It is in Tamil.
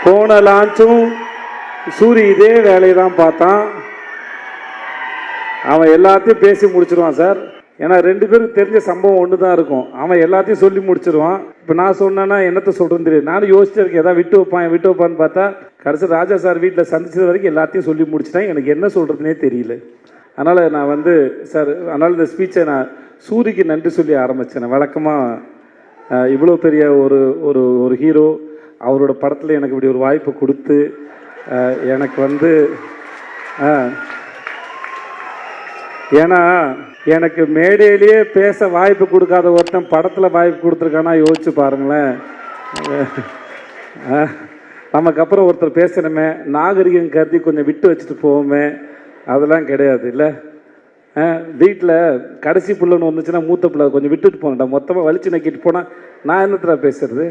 போன லான்ச்சும் சூரி இதே வேலையை தான் பார்த்தான். அவன் எல்லாத்தையும் பேசி முடிச்சிருவான் சார். ஏன்னா 2 பேருக்கு தெரிஞ்ச சம்பவம் ஒன்று தான் இருக்கும். அவன் எல்லாத்தையும் சொல்லி முடிச்சிருவான். இப்போ நான் சொன்னேன்னா என்னத்தை சொல்கிறேன்னு தெரியும். நானும் யோசிச்சிருக்கேன் ஏதாவது விட்டு வைப்பான்னு பார்த்தா கடைசி ராஜா சார் வீட்டில் சந்திச்சது வரைக்கும் எல்லாத்தையும் சொல்லி முடிச்சிட்டேன். எனக்கு என்ன சொல்கிறதுனே தெரியல. அதனால் நான் சார், அதனால் இந்த ஸ்பீச்சை நான் சூரிக்கு நன்றி சொல்லி ஆரம்பித்தேன். வழக்கமாக இவ்வளோ பெரிய ஒரு ஒரு ஒரு ஹீரோ அவரோட படத்தில் எனக்கு இப்படி ஒரு வாய்ப்பு கொடுத்து எனக்கு ஏன்னா எனக்கு மேடையிலேயே பேச வாய்ப்பு கொடுக்காத ஒருத்தன் படத்தில் வாய்ப்பு கொடுத்துருக்கானா யோசிச்சு பாருங்களேன். நமக்கு அப்புறம் ஒருத்தர் பேசணுமே, நாகரிகம் கருதி கொஞ்சம் விட்டு வச்சுட்டு போவோமே, அதெல்லாம் கிடையாது இல்லை. வீட்டில் கடைசி பிள்ளைன்னு வந்துச்சுன்னா மூத்த பிள்ளை கொஞ்சம் விட்டுட்டு போனேன்டா, மொத்தமாக வலிச்சு நக்கிட்டு போனால் நான் என்னத்துல பேசுறது.